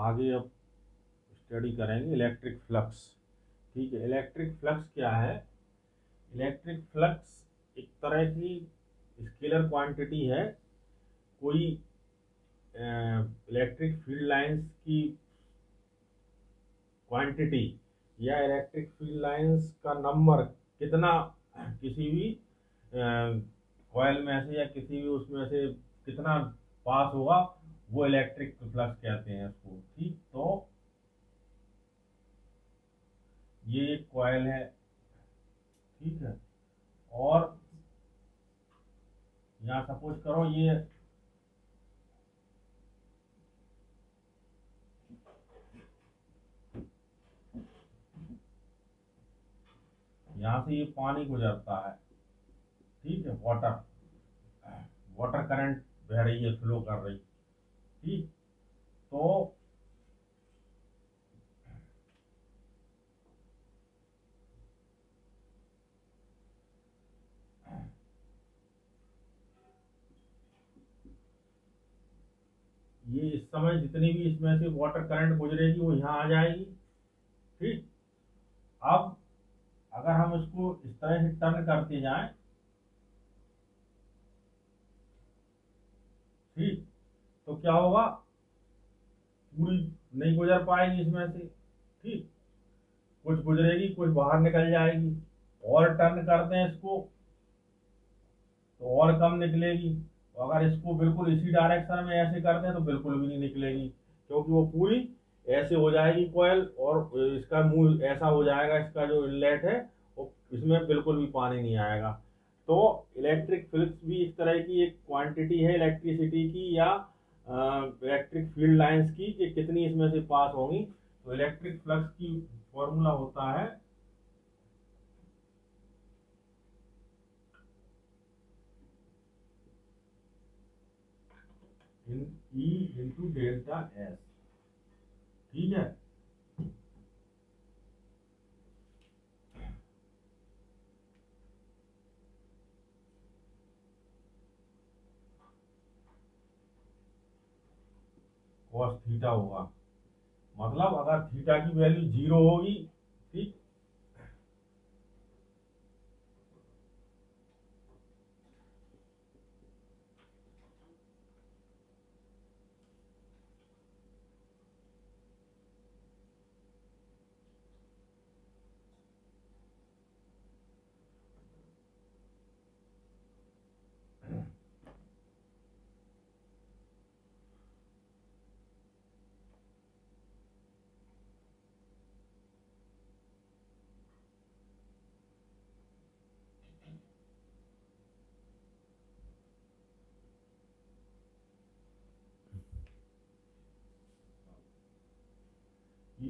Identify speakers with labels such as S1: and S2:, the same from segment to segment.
S1: आगे अब स्टडी करेंगे इलेक्ट्रिक फ्लक्स। ठीक है, इलेक्ट्रिक फ्लक्स क्या है? इलेक्ट्रिक फ्लक्स एक तरह की स्केलर क्वांटिटी है। कोई इलेक्ट्रिक फील्ड लाइंस की क्वांटिटी या इलेक्ट्रिक फील्ड लाइंस का नंबर कितना किसी भी कॉइल में से या किसी भी उसमें से कितना पास होगा, वो इलेक्ट्रिक फ्लक्स कहते हैं उसको। ठीक, तो ये एक कॉइल है, ठीक है, और यहाँ सपोज करो ये यहाँ से ये पानी गुजरता है, ठीक है, वाटर वाटर करंट बह रही है, फ्लो कर रही, ठीक। तो ये इस समय जितनी भी इसमें से वाटर करंट गुजरेगी वो यहाँ आ जाएगी, ठीक। अब अगर हम इसको इस तरह से टर्न करते जाएं, ठीक, तो क्या होगा, पूरी नहीं गुजर पाएगी इसमें से, ठीक, कुछ गुजरेगी, कुछ बाहर निकल जाएगी। और टर्न करते हैं इसको तो और कम निकलेगी। तो अगर इसको बिल्कुल इसी डायरेक्शन में ऐसे करते हैं तो बिल्कुल भी नहीं निकलेगी, क्योंकि वो पूरी ऐसे हो जाएगी कॉइल, और इसका मुंह ऐसा हो जाएगा, इसका जो इनलेट है वो, इसमें बिल्कुल भी पानी नहीं आएगा। तो इलेक्ट्रिक फ्लक्स भी इस तरह की एक क्वांटिटी है इलेक्ट्रिसिटी की या इलेक्ट्रिक फील्ड लाइंस की, कि कितनी इसमें से पास होंगी। तो इलेक्ट्रिक फ्लक्स की फॉर्मूला होता है ई इंटू डेल्टा एस, ठीक है। कॉस थीटा होगा, मतलब अगर थीटा की वैल्यू 0 होगी, ठीक,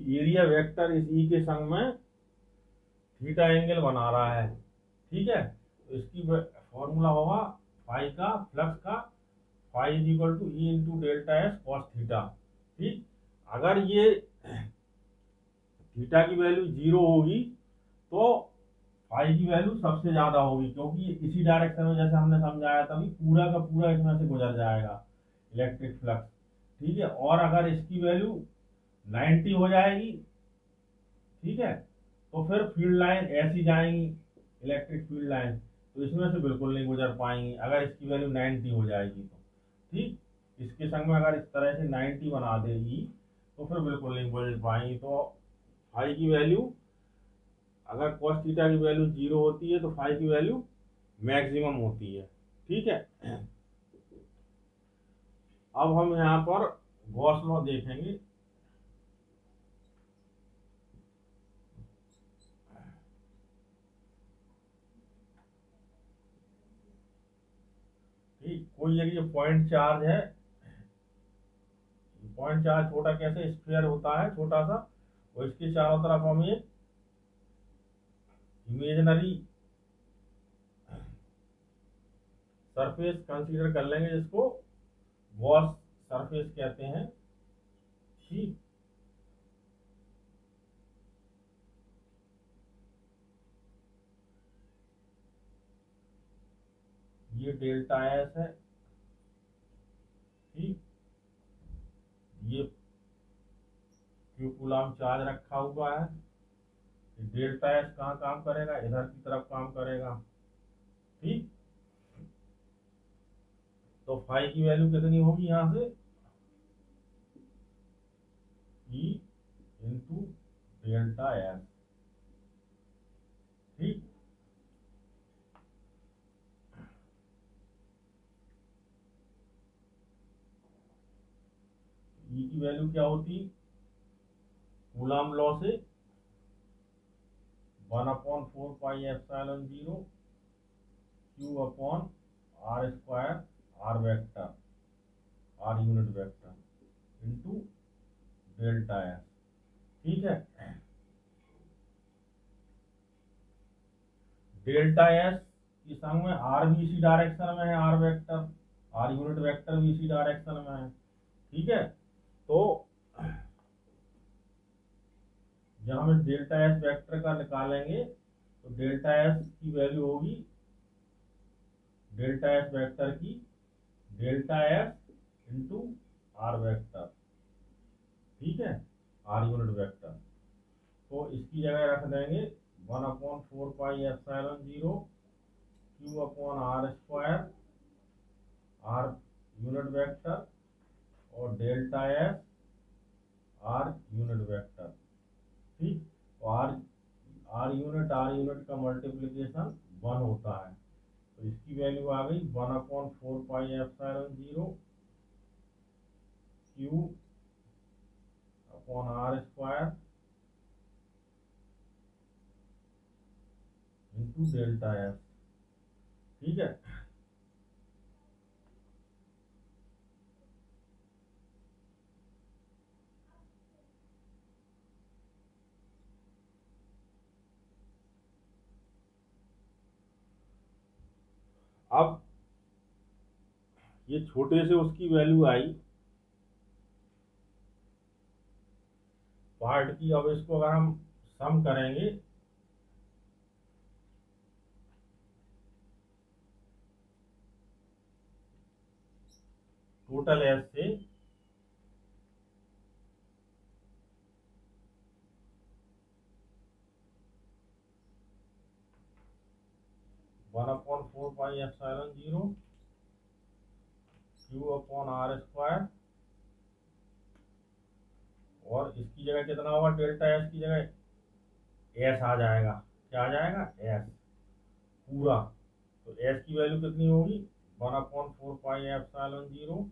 S1: एरिया वेक्टर इस ई के संग में थीटा एंगल बना रहा है, ठीक है। तो इसकी फॉर्मूला होगा फाई का, फ्लक्स का, phi is equal to E into delta S cos theta, ठीक। अगर ये थीटा की वैल्यू 0 होगी तो फाई की वैल्यू सबसे ज्यादा होगी, क्योंकि इसी डायरेक्शन में जैसे हमने समझाया तभी पूरा का पूरा इसमें से गुजर जाएगा इलेक्ट्रिक फ्लक्स, ठीक है। और अगर इसकी वैल्यू 90 हो जाएगी, ठीक है, तो फिर फील्ड लाइन ऐसी जाएंगी, इलेक्ट्रिक फील्ड लाइन, तो इसमें से बिल्कुल नहीं गुजर पाएंगी अगर इसकी वैल्यू 90 हो जाएगी तो, ठीक। इसके संग में अगर इस तरह से 90 बना देगी तो फिर बिल्कुल नहीं गुजर पाएंगी। तो फाई की वैल्यू, अगर cos थीटा की वैल्यू 0 होती है तो फाई की वैल्यू मैक्सिमम होती है, ठीक है। अब हम यहाँ पर गॉस लॉ देखेंगे। ठीक, कोई एक पॉइंट चार्ज है, पॉइंट चार्ज छोटा कैसे स्फीयर होता है छोटा सा, और इसके चारों तरफ हम एक इमेजिनरी सरफेस कंसीडर कर लेंगे, जिसको गॉस सरफेस कहते हैं, ठीक। ये डेल्टा एस है, ठीक, ये क्यू कूलाम चार्ज रखा हुआ है, डेल्टा एस कहाँ काम करेगा, इधर की तरफ काम करेगा। ठीक, तो फाई की वैल्यू कितनी होगी यहाँ से, ई इंटू डेल्टा एस। ठीक, ई की वैल्यू क्या होती, कूलाम लॉ से 1/4πε0 q upon are square, r vector, are unit vector into delta s. ठीक है, डेल्टा एस की संग में आर भी इसी डायरेक्शन में है, R vector, are unit vector भी इसी डायरेक्शन में है। ठीक है, तो जब हम डेल्टा एस वेक्टर का निकालेंगे तो डेल्टा एस की वैल्यू होगी, डेल्टा एस वेक्टर की delta S into R vector. ठीक है, आर यूनिट वेक्टर, तो इसकी जगह रख देंगे 1/4πε0 q upon are square, r unit vector और delta s, r unit vector. ठीक, तो आर यूनिट का मल्टीप्लीकेशन 1 होता है, तो इसकी वैल्यू आ गई 1/4πε0 q upon are square into delta s. ठीक है, अब ये छोटे से उसकी वैल्यू आई पार्ट की, अब इसको अगर हम सम करेंगे टोटल एस से, one upon 4πε0 q upon are square, और इसकी जगह कितना होगा, डेल्टा एस की जगह एस आ जाएगा, क्या आ जाएगा, एस पूरा। तो एस की वैल्यू कितनी होगी, 1/4πε0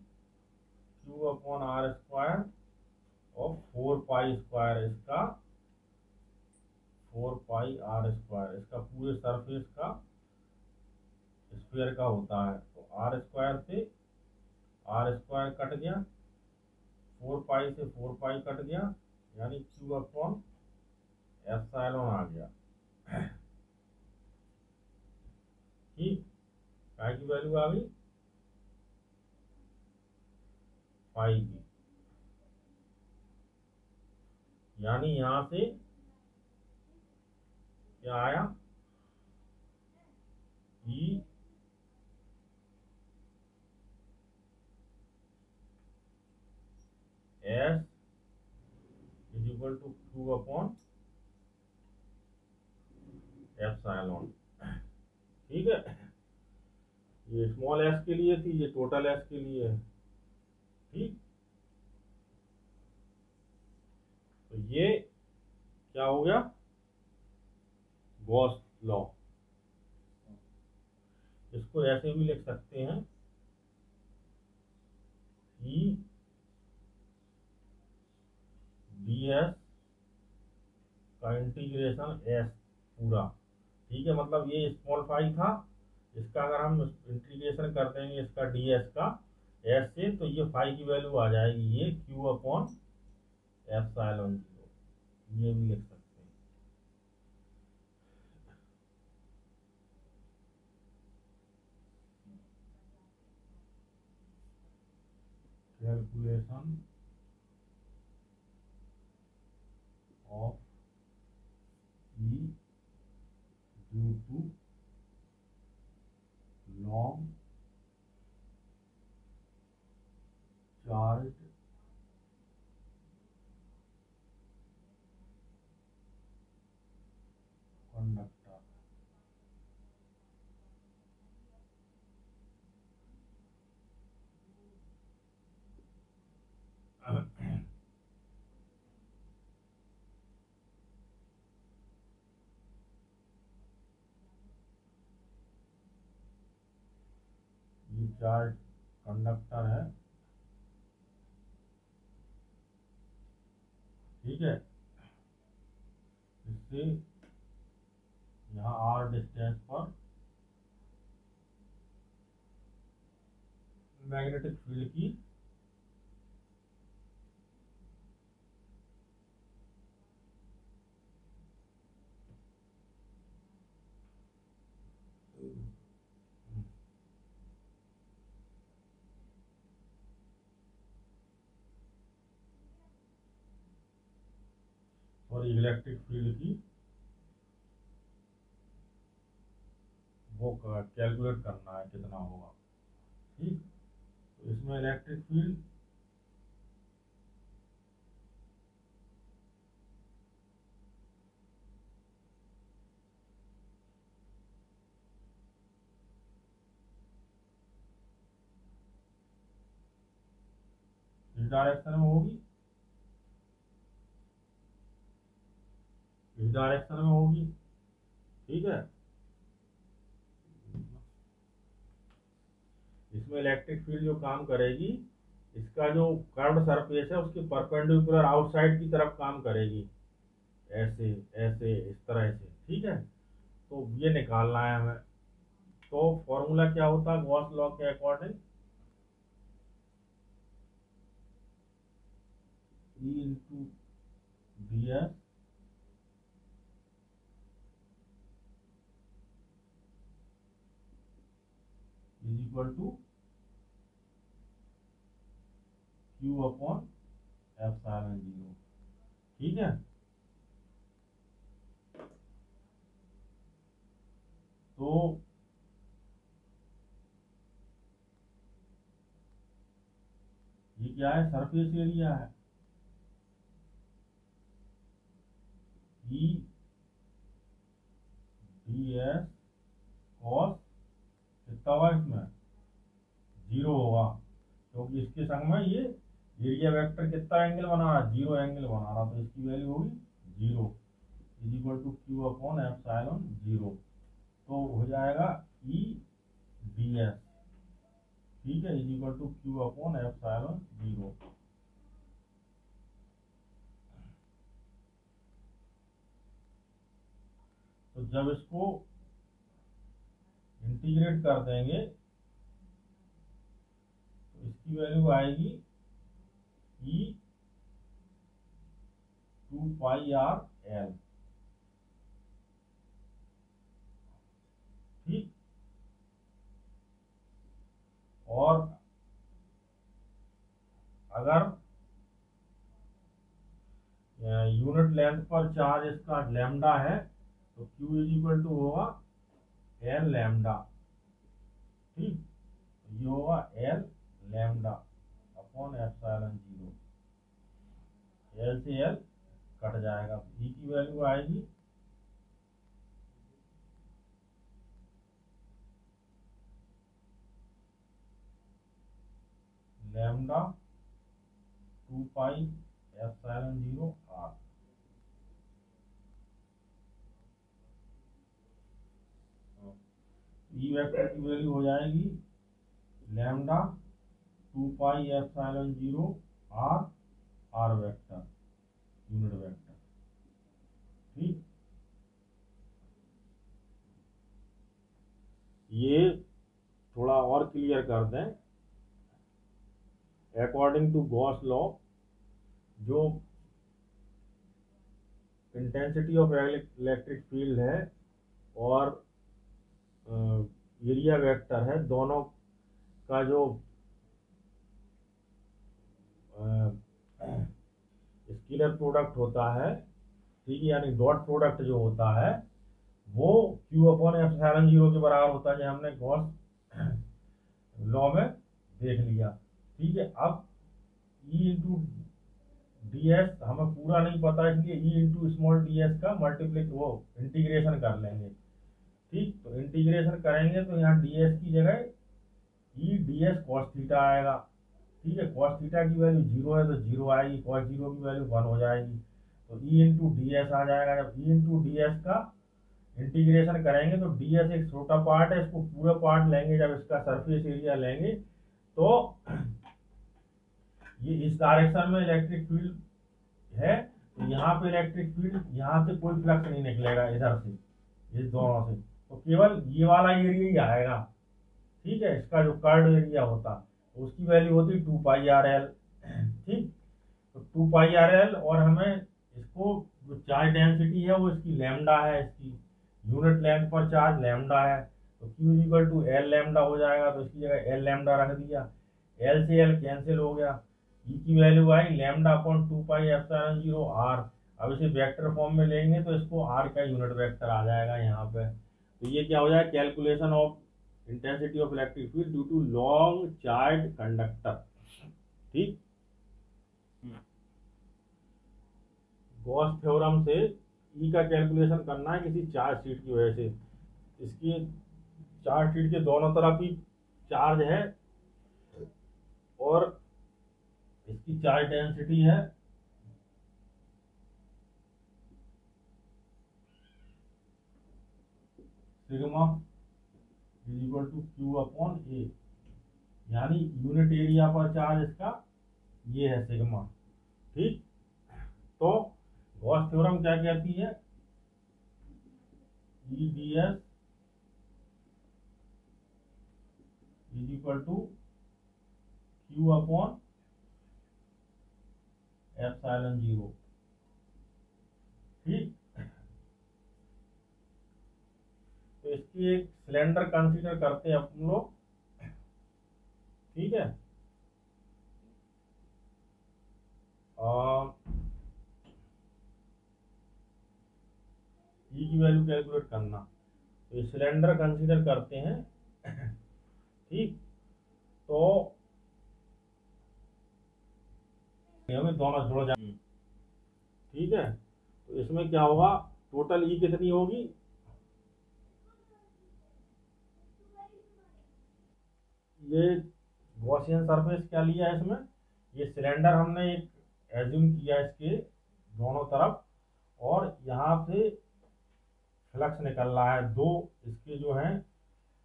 S1: क्यू अपॉन आर स्क्वायर और 4 पाई स्क्वायर इसका, 4 पाई आर स्क्वायर इसका पूरे सरफेस का स्क्वायर का होता है। तो आर स्क्वायर से आर स्क्वायर कट गया, 4 पाई से 4 पाई कट गया, यानी क्यू अपॉन एप्सिलॉन आ गया। ठीक, काय की वैल्यू आ गई, पाई की, यानी यहां से क्या आया, E S is equal to Q upon epsilon. ठीक है, ये स्मॉल एस के लिए थी, ये टोटल एस के लिए है। ठीक, तो ये क्या हो गया, गॉस लॉ। इसको ऐसे भी लिख सकते हैं, ई डी एस का इंटीग्रेशन एस पूरा। ठीक है, मतलब ये स्मॉल फाई था, इसका अगर हम इंटीग्रेशन कर देंगे इसका डी एस का एस से, तो ये फाई की वैल्यू आ जाएगी, ये क्यू अपॉन एप्सिलॉन 0, ये भी लिख सकते हैं। Calculation of E due to long charge charge conductor है, ठीक है। इससे यहाँ r डिस्टेंस पर मैग्नेटिक फील्ड की और इलेक्ट्रिक फील्ड की वो कैलकुलेट करना है कितना होगा, ठीक। तो इसमें इलेक्ट्रिक फील्ड इस डायरेक्शन में होगी, इस डायरेक्शन में होगी, ठीक है। इसमें इलेक्ट्रिक फील्ड जो काम करेगी, इसका जो कर्व्ड सरफेस है उसके परपेंडिकुलर आउटसाइड की तरफ काम करेगी, ऐसे ऐसे इस तरह से, ठीक है। तो ये निकालना है हमें। तो फॉर्मूला क्या होता है गॉस लॉ के according, E into D S is equal to Q upon epsilon zero, ठीक है। तो ये क्या है, सरफेस एरिया है, ई डी एस कॉस कितना होगा, इसमें जीरो होगा, क्योंकि इसके संग में ये एरिया वेक्टर कितना एंगल बना रहा है, जीरो एंगल बना रहा, तो इसकी वैल्यू होगी zero is equal to Q upon epsilon zero. तो हो जाएगा ई डी एस, ठीक है, is equal to Q upon epsilon zero. तो जब इसको इंटीग्रेट कर देंगे तो इसकी वैल्यू आएगी ई 2 पाई आर एल, ठीक। और अगर यूनिट लेंथ पर चार्ज इसका लैम्डा है तो Q इज इक्वल टू होगा एल लैम्डा, ठीक। ये होगा L lambda upon epsilon zero, L से एल कट जाएगा, ई की वैल्यू आएगी lambda 2 pi epsilon zero R. E vector की वैल्यू हो जाएगी lambda 2 pi epsilon zero R, R vector unit vector, ठीक। ये थोड़ा और क्लियर कर दें, अकॉर्डिंग टू गॉस लॉ जो इंटेंसिटी ऑफ इलेक्ट्रिक फील्ड है और एरिया वेक्टर है, दोनों का जो स्केलर प्रोडक्ट होता है, ठीक है, यानी डॉट प्रोडक्ट जो होता है वो Q अपॉन एप्सिलॉन जीरो के बराबर होता है, जो हमने गॉस लॉ में देख लिया, ठीक है। अब E इंटू डी एस हमें पूरा नहीं पता, इसलिए E into small D S का मल्टीप्लिक वो इंटीग्रेशन कर लेंगे, ठीक। तो इंटीग्रेशन करेंगे तो यहाँ डी एस की जगह ई डी एस कॉस थीटा आएगा, ठीक है। कॉस थीटा की वैल्यू जीरो है तो जीरो आएगी, कॉस जीरो की वैल्यू वन हो जाएगी, तो ई इंटू डी एस आ जाएगा। जब ई इंटू डी एस का इंटीग्रेशन करेंगे तो ds एक छोटा पार्ट है, इसको पूरा पार्ट लेंगे, जब इसका सरफेस एरिया लेंगे तो ये इस डायरेक्शन में इलेक्ट्रिक फील्ड है, तो यहाँ पे इलेक्ट्रिक फील्ड, यहाँ से कोई फ्लक्स नहीं निकलेगा इधर से, इस दोनों से, तो केवल ये वाला एरिया ही आएगा। ठीक है, इसका जो कर्ड एरिया होता तो उसकी वैल्यू होती 2πrl। ठीक, तो 2πrl, और हमें इसको जो चार्ज डेंसिटी है वो इसकी लैम्डा है, इसकी यूनिट लेंथ पर चार्ज लैम्डा है, तो Q equal to L lambda हो जाएगा, तो इसकी जगह एल लैम्डा रख दिया, एल से एल कैंसिल हो गया, ई की वैल्यू आई लैम्डा अपॉन 2πε0r। अब इसे वेक्टर फॉर्म में लेंगे तो इसको आर का यूनिट वेक्टर आ जाएगा यहाँ पे। तो ये क्या हो जाएगा, calculation of intensity of electric field due to long charge conductor. ठीक, गॉस थ्योरम से ई का कैलकुलेशन करना है किसी चार्ज शीट की वजह से। इसकी चार्ज शीट के दोनों तरफ ही चार्ज है और इसकी चार्ज डेंसिटी है sigma is equal to Q upon a, यानी यूनिट एरिया पर चार्ज इसका ये है सिग्मा। ठीक, तो गॉस थ्योरम क्या कहती है, E D S is equal to Q upon epsilon 0। ठीक, तो इसकी एक सिलेंडर कंसीडर करते हैं अपन लोग। ठीक है, ई की वैल्यू कैलकुलेट करना, तो सिलेंडर कंसीडर करते हैं। ठीक, तो हमें दोनों जुड़ जाएंगे। ठीक है, तो इसमें क्या होगा, टोटल ई कितनी होगी, ये गॉसियन सरफेस क्या लिया है इसमें, ये सिलेंडर हमने एक एज्यूम किया इसके दोनों तरफ, और यहाँ से फ्लक्स निकल रहा है, दो इसके जो है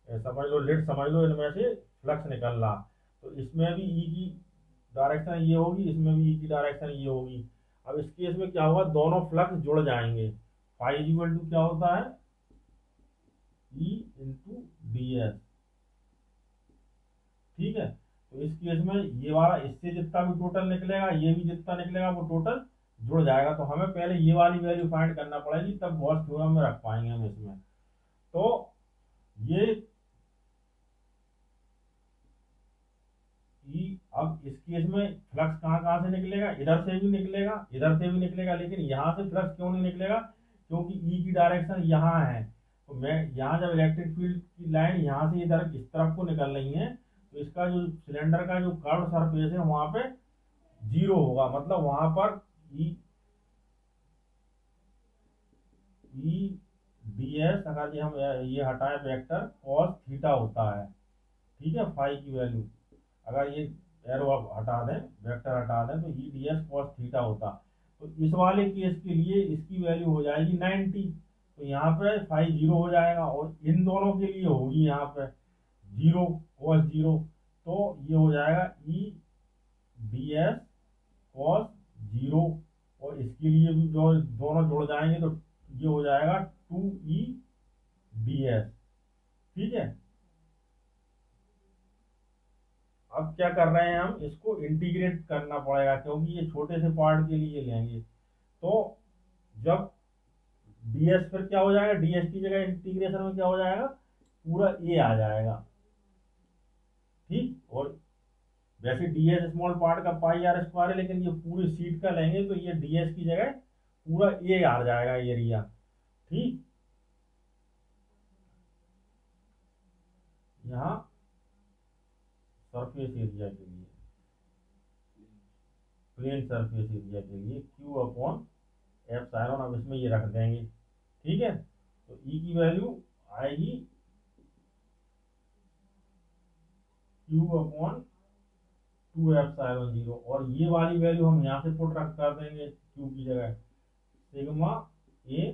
S1: समझ लो लिड समझ लो, इनमें से फ्लक्स निकल रहा, तो इसमें भी ई की डायरेक्शन ये होगी, इसमें भी ई की डायरेक्शन ये होगी। अब इस केस में क्या होगा, दोनों फ्लक्स जुड़ जाएंगे, फाई इक्वल टू क्या होता है, ई इंटू डी एस। ठीक है, तो इस केस में ये वाला इससे जितना भी टोटल निकलेगा, ये भी जितना निकलेगा वो टोटल जुड़ जाएगा, तो हमें पहले ये वाली वैल्यू फाइंड करना पड़ेगी, तब गॉस थ्योरम में रख पाएंगे हम इसमें। तो ये अब इस केस में फ्लक्स कहाँ कहाँ से निकलेगा, इधर से भी निकलेगा, इधर से भी निकलेगा, लेकिन यहाँ से फ्लक्स क्यों नहीं निकलेगा, क्योंकि ई की डायरेक्शन यहाँ है, तो मैं यहाँ जब इलेक्ट्रिक फील्ड की लाइन यहाँ से इधर इस तरफ को निकल रही है, तो इसका जो सिलेंडर का जो कर्व सरफेस है वहां पे 0 होगा, मतलब वहां पर ई डी एस, अगर ये हम ये हटाए वेक्टर कॉस थीटा होता है। ठीक है, फाई की वैल्यू अगर ये एरो हटा दें, वेक्टर हटा दें, तो ई डी एस कॉस थीटा होता, तो इस वाले केस के लिए इसकी वैल्यू हो जाएगी 90, तो यहाँ पे फाई 0 हो जाएगा, और इन दोनों के लिए होगी यहाँ पे 0 कॉस 0, तो ये हो जाएगा ई डी एस कॉस 0, और इसके लिए भी जो दोनों जुड़ जाएंगे तो ये हो जाएगा 2e ds। ठीक है, अब क्या कर रहे हैं हम, इसको इंटीग्रेट करना पड़ेगा, क्योंकि ये छोटे से पार्ट के लिए लेंगे, तो जब ds फिर क्या हो जाएगा, ds की जगह इंटीग्रेशन में क्या हो जाएगा, पूरा a आ जाएगा। ठीक, और वैसे ds स्मॉल पार्ट का पाई आर स्क्वायर है, लेकिन ये पूरी सीट का लेंगे तो ये ds की जगह पूरा a आ जाएगा एरिया। ठीक, यहाँ सरफेस एरिया के लिए, प्लेन सरफेस एरिया के लिए q अपॉन एप्सिलॉन, अब इसमें ये रख देंगे। ठीक है, तो ई की वैल्यू आएगी q अपॉन 2 एप्सिलॉन 0, और ये वाली वैल्यू हम यहाँ से पुट रख कर देंगे q की जगह, सिग्मा ए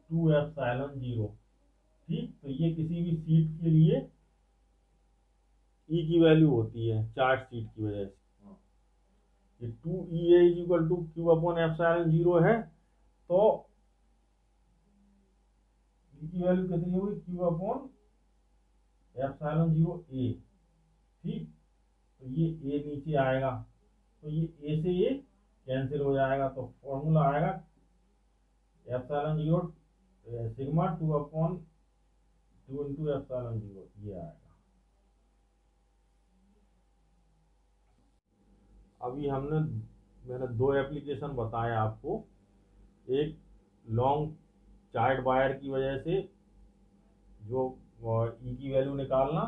S1: 2 एप्सिलॉन 0। ठीक, तो ये किसी भी सीट के लिए ई की वैल्यू होती है चार्ज सीट की वजह से। ये 2 E equal to Q upon epsilon 0 है, तो ई की वैल्यू कितनी होगी, क्यू अपॉन एप्सिलॉन 0 ए। ठीक, तो ये ए नीचे आएगा, तो ये ए से ये कैंसिल हो जाएगा, तो फॉर्मूला आएगा epsilon 0 sigma 2 upon 2 into epsilon 0, ये आएगा। अभी मैंने दो एप्लीकेशन बताए आपको, एक लॉन्ग चार्ट वायर की वजह से जो ई की वैल्यू निकालना,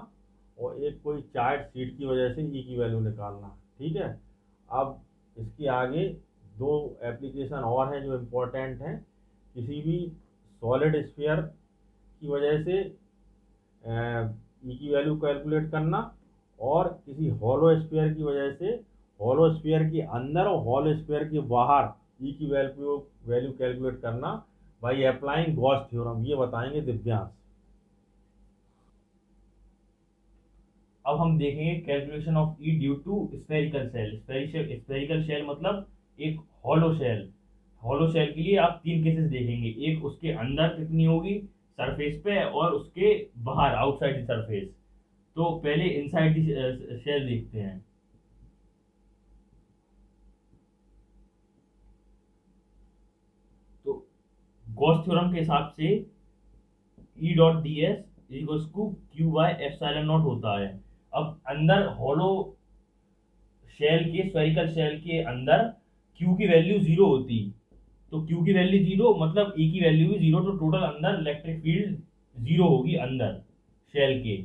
S1: और एक कोई चार्ट शीट की वजह से ई की वैल्यू निकालना। ठीक है, अब इसके आगे दो एप्लीकेशन और हैं जो इम्पोर्टेंट हैं। किसी भी सॉलिड स्फीयर की वजह से ई की वैल्यू कैलकुलेट करना, और किसी हॉलो स्फीयर की वजह से हॉलो स्फीयर के अंदर और हॉलो स्फीयर के बाहर ई की वैल्यू कैलकुलेट करना बाई अप्लाइंग गॉस थ्योरम, ये बताएंगे दिव्यांश।
S2: अब हम देखेंगे calculation of E due to spherical shell. Spherical shell मतलब एक हॉलो शेल। हॉलो शेल के लिए आप तीन केसेस देखेंगे, एक उसके अंदर कितनी होगी सरफेस पे, और उसके बाहर आउटसाइड द सरफेस। तो पहले इनसाइड द शेल देखते हैं। तो गॉस थ्योरम के हिसाब से E dot D S equals to Q by epsilon not होता है। अब अंदर हॉलो शेल के स्फेरिकल शेल के अंदर Q की वैल्यू 0 होती, तो Q की वैल्यू 0 मतलब E की वैल्यू भी 0, तो टोटल अंदर इलेक्ट्रिक फील्ड 0 होगी अंदर शेल के।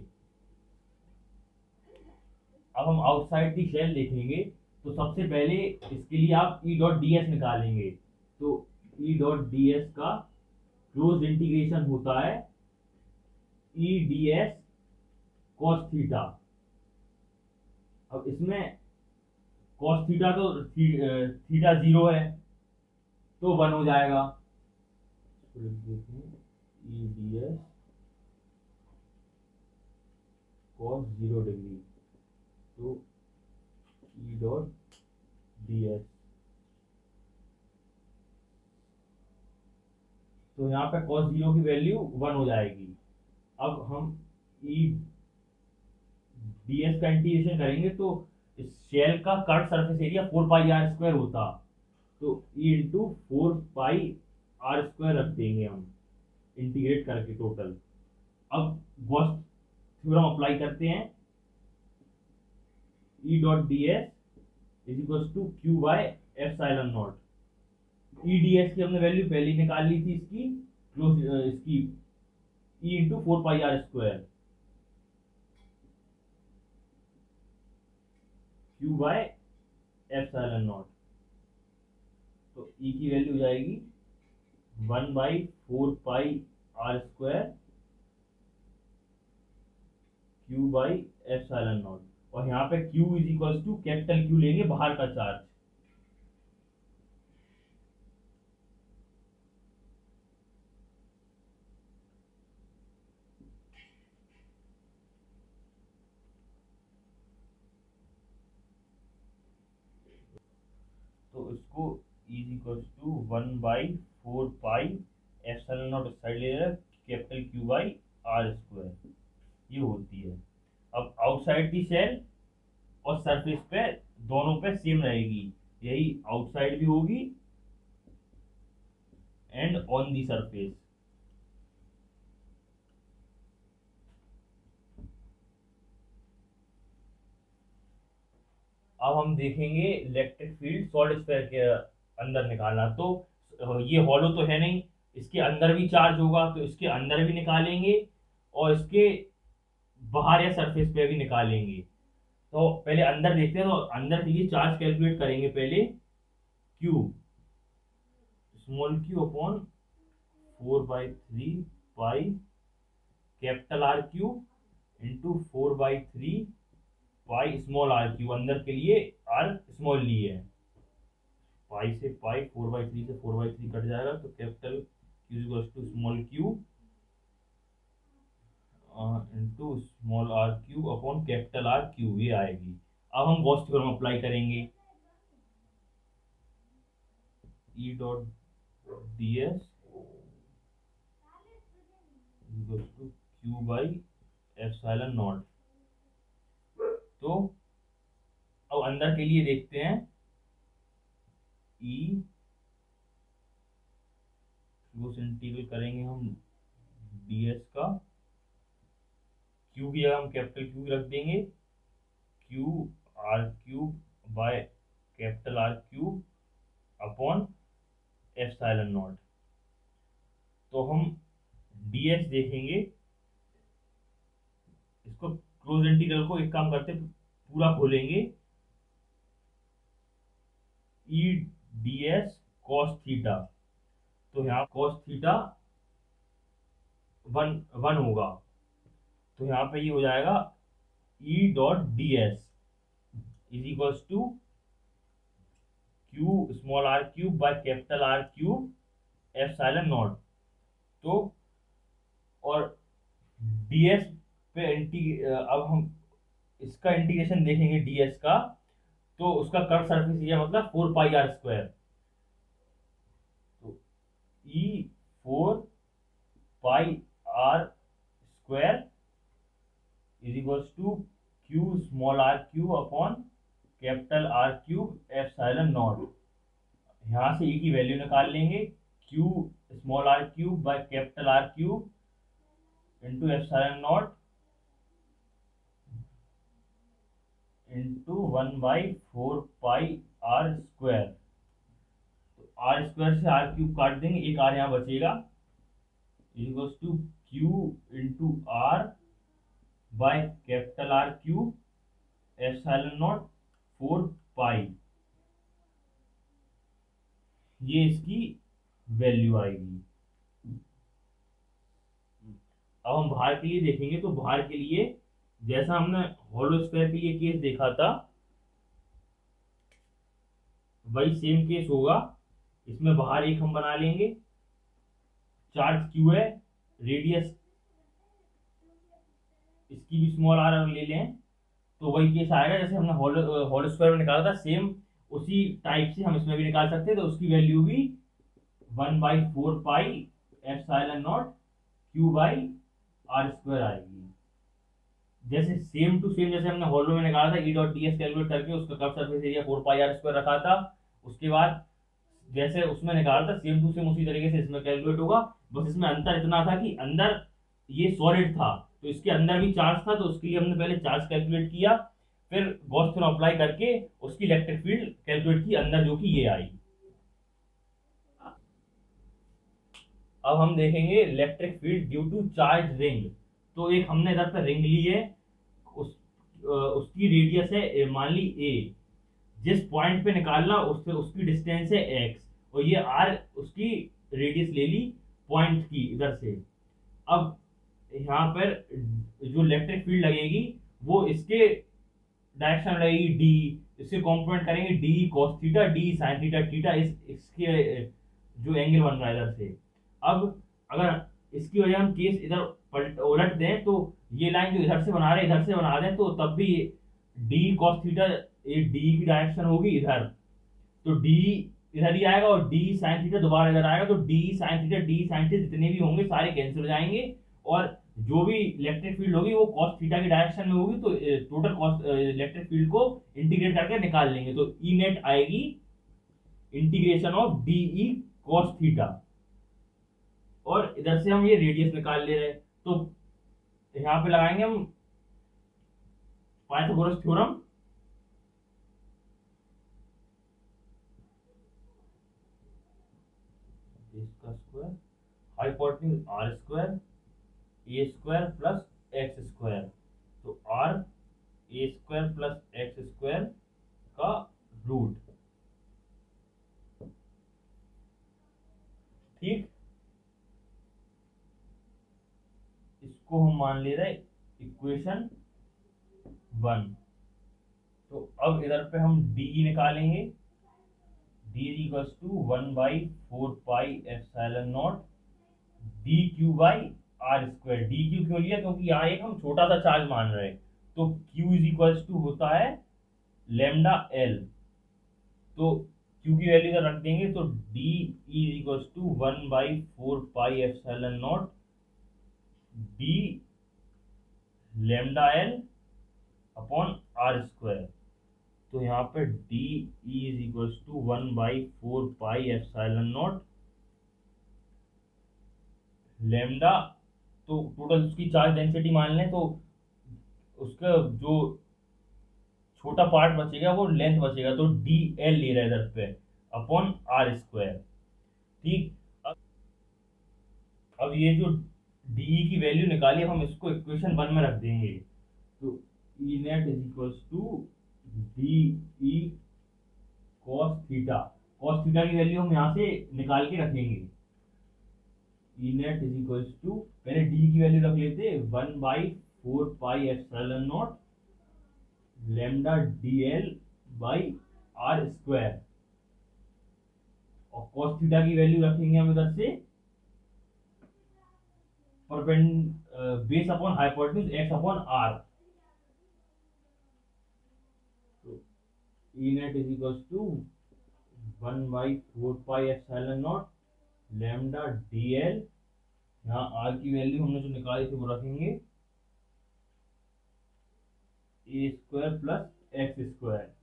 S2: अब हम आउटसाइड दी शेल देखेंगे, तो सबसे पहले इसके लिए आप E डॉट डी एस निकालेंगे। तो E डॉट डी एस का क्लोज इंटीग्रेशन होता है E D S cos theta. अब इसमें कॉस थीटा तो थीटा 0 है, तो 1 हो जाएगा। E D S cos 0 degree, तो ई डॉट डी एस, तो यहाँ पे कॉस 0 की वैल्यू 1 हो जाएगी। अब हम ई डी एस का इंटीग्रेशन करेंगे, तो इस शेल का curve surface area 4 pi r² होता, तो ई इंटू 4 पाई r² रख देंगे हम इंटीग्रेट करके टोटल। अब गॉस थ्योरम अप्लाई करते हैं। E dot D S is equal to Q by epsilon not. E D S की हमने वैल्यू पहले ही निकाल ली थी, इसकी क्लोज इसकी E into 4 pi r², Q by epsilon naught. तो ई की वैल्यू हो जाएगी 1/4 pi r², Q by epsilon naught. और यहाँ पे Q is equal to capital Q लेंगे, बाहर का चार्ज। तो इसको is equal to 1/4 pi epsilon naught side ले रहा है, कैपिटल Q बाई r², ये होती है। अब आउटसाइड की शेल और सरफेस पे दोनों पे सेम रहेगी, यही आउटसाइड भी होगी एंड ऑन दी सरफेस। अब हम देखेंगे इलेक्ट्रिक फील्ड सॉलिड स्फीयर के अंदर निकालना। तो ये हॉलो तो है नहीं, इसके अंदर भी चार्ज होगा, तो इसके अंदर भी निकालेंगे और इसके बाहर या सरफेस पे भी निकालेंगे। तो पहले अंदर देखते हैं, तो अंदर के लिए चार्ज कैलकुलेट करेंगे पहले। Q small q upon 4/3 pi capital R³ into 4/3 pi small r³ अंदर के लिए r स्मॉल लिए है। पाई से पाई 4/3 से 4/3 कट जाएगा, तो capital Q equals to small Q into small are cube upon capital are cube, ये आएगी। अब हम गॉस थ्योरम अप्लाई करेंगे। E dot D S equals to Q by epsilon naught. तो अब अंदर के लिए देखते हैं, ई क्लोज इंटीग्रल करेंगे हम ds का, क्यू की जगह हम कैपिटल क्यू रख देंगे, Q R cube by capital are cube upon epsilon naught. तो हम ds देखेंगे, इसको क्लोज इंटीग्रल को एक काम करते पूरा खोलेंगे, ई ds cos थीटा, तो यहाँ cos थीटा 1 होगा, तो यहाँ पे ये हो जाएगा E dot D S is equals to Q small are cube by capital are cube epsilon naught. तो और ds पे अब हम इसका इंटीग्रेशन देखेंगे ds का, तो उसका कर्व सरफेस एरिया मतलब 4 पाई आर स्क्वायर, तो e 4 pi are square is equals to Q small are cube upon capital are cube epsilon naught. यहाँ से ई की वैल्यू निकाल लेंगे, q small are cube by capital are cube into epsilon naught into 1/4 pi are square. तो r square से r cube काट देंगे, एक आर यहाँ बचेगा, equals to q into r by capital are cube epsilon naught 4 पाई, ये इसकी value आएगी। अब हम बाहर के लिए देखेंगे, तो बाहर के लिए जैसा हमने होलो स्क्वायर के लिए केस देखा था वही सेम केस होगा। इसमें बाहर एक हम बना लेंगे, चार्ज क्यू है, रेडियस इसकी भी स्मॉल आर ले लें, तो वही केस आएगा जैसे हमने होल स्क्वायर में निकाला था, सेम उसी टाइप से हम इसमें भी निकाल सकते हैं। तो उसकी वैल्यू भी 1/4 pi epsilon naught Q by are square आएगी। जैसे सेम टू सेम जैसे हमने होलो में निकाला था, E dot D S calculate करके उसका curve surface area 4 pi are square रखा था, उसके बाद जैसे उसमें निकाला था सेम टू सेम उसी तरीके से इसमें कैलकुलेट होगा। बस इसमें अंतर इतना था कि अंदर ये सॉलिड था, तो इसके अंदर भी चार्ज था, तो उसके लिए हमने पहले चार्ज कैलकुलेट किया, फिर गॉस थ्योरम अप्लाई करके उसकी इलेक्ट्रिक फील्ड कैलकुलेट की अंदर, जो कि ये आई। अब हम देखेंगे electric field due to charge ring. तो एक हमने इधर पर रिंग ली है, उसकी रेडियस है मान ली a, जिस पॉइंट पे निकालना उसकी डिस्टेंस है x, और ये r उसकी रेडियस ले ली पॉइंट की इधर से। अब यहाँ पर जो इलेक्ट्रिक फील्ड लगेगी वो इसके डायरेक्शन में लगेगी d, इससे कॉम्प्लीमेंट करेंगे d cos theta d sin theta theta, इसके जो एंगल बन रहा है इधर से। अब अगर इसकी वजह हम केस इधर उलट दें, तो ये लाइन जो इधर से बना रहे इधर से बना दें, तो तब भी d cos थीटा एक d की डायरेक्शन होगी इधर, तो d इधर ही आएगा, और d sin थीटा दोबारा इधर आएगा, तो d sin थीटा जितने भी होंगे सारे कैंसिल हो जाएंगे, और जो भी इलेक्ट्रिक फील्ड होगी वो cos थीटा की डायरेक्शन में होगी। तो टोटल कॉस इलेक्ट्रिक फील्ड को इंटीग्रेट करके निकाल लेंगे, तो ई नेट आएगी integration of D E cos theta, और इधर से हम ये रेडियस निकाल ले रहे हैं, तो यहाँ पे लगाएंगे हम पाइथागोरस थ्योरम। इसका square hypotenuse r square a square plus x square, तो r a square plus x square का रूट, ठीक। इसको हम मान ले रहे इक्वेशन 1। तो अब इधर पे हम डी निकालेंगे, D equals to 1/4 pi epsilon naught D Q by are square. D Q क्यों लिया, क्योंकि यहाँ एक हम छोटा सा चार्ज मान रहे हैं, तो क्यू इज इक्वल्स टू होता है लेमडा एल। तो क्यू की वैल्यू इधर रख देंगे, तो D is equals to 1/4 pi epsilon naught D lambda L upon are square. तो यहाँ पे D is equals to 1/4 pi epsilon naught lambda, तो टोटल उसकी चार्ज डेंसिटी मान लें, तो उसका जो छोटा पार्ट बचेगा वो लेंथ बचेगा, तो डी एल ले रहा है इधर पे अपॉन आर स्क्वायर। ठीक, अब ये जो डी की वैल्यू निकाली, हम इसको इक्वेशन 1 में रख देंगे। तो e net is equals to d e cos theta. Cos theta की वैल्यू हम यहाँ से निकाल के रखेंगे। E net is equals to, पहले डी की वैल्यू रख लेते, 1/4 pi epsilon naught lambda d l by are square, और कॉस थीटा की वैल्यू रखेंगे हम इधर से base upon hypotenuse x upon r. तो e net is equals to 1/4 pi epsilon naught lambda d l, यहाँ आर की वैल्यू हमने जो निकाली थी वो रखेंगे a square plus x square.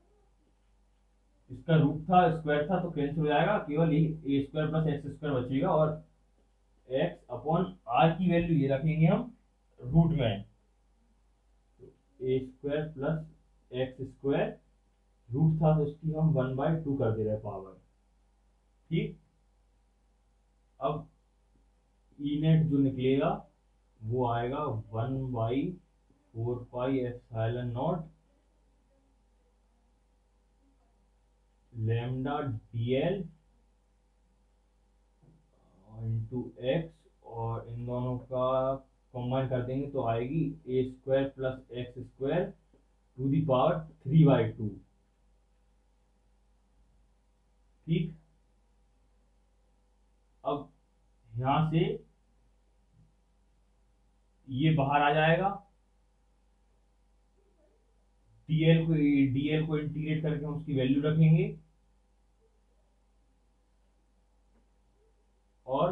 S2: इसका रूट था, स्क्वायर था, तो कैंसिल हो जाएगा, केवल a square plus x square बचेगा, और एक्स अपॉन आर की वैल्यू ये रखेंगे हम रूट में। A square plus x square root था, तो इसकी हम 1/2 कर दे रहे हैं पावर। ठीक, अब ई नेट जो निकलेगा वो आएगा 1/4 pi epsilon naught lambda d l into x, और इन दोनों का कंबाइन कर देंगे तो आएगी a square plus x square to the power 3/2। ठीक, अब यहां से ये बाहर आ जाएगा, डीएल को इंटीग्रेट करके हम उसकी वैल्यू रखेंगे, और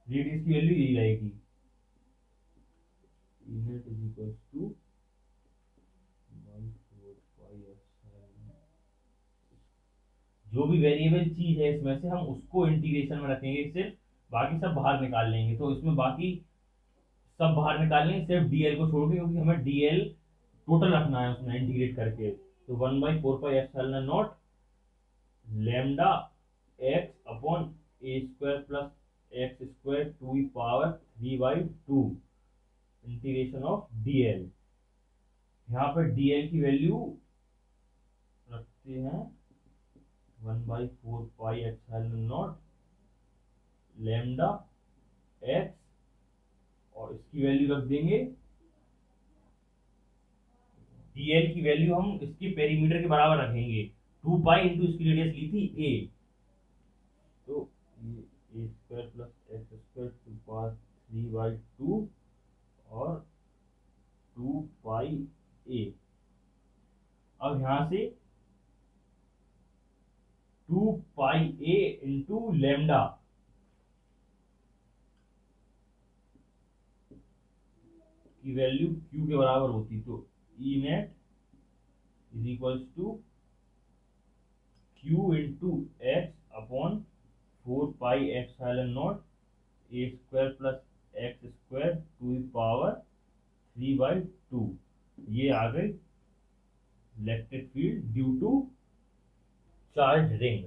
S2: रेडियस की वैल्यू यही रहेगी। नेट इज इक्वल्स टू 1/4 जो भी वेरिएबल चीज है इसमें से हम उसको इंटीग्रेशन में रखेंगे सिर्फ, बाकी सब बाहर निकाल लेंगे। तो इसमें बाकी सब बाहर निकाल लेंगे सिर्फ डीएल को छोड़ के, क्योंकि हमें डीएल टोटल रखना है उसमें इंटीग्रेट करके। तो 1/4 pi epsilon naught lambda X upon A square plus x square to the power 3/2 integration of DL. यहाँ पर डीएल की वैल्यू रखते हैं 1/4 pi epsilon naught lambda X, और इसकी वैल्यू रख देंगे, डीएल की वैल्यू हम इसके पेरीमीटर के बराबर रखेंगे, 2 पाई इंटू इसकी रेडियस ली थी ए, तो a square plus x square to power 3/2 और 2 पाई ए। अब यहां से 2 पाई ए इंटू लेमडा की वैल्यू क्यू के बराबर होती, तो e net is equals to q into x upon 4 pi epsilon naught a square plus x square to the power 3/2। ये आ गई electric field due to charge ring.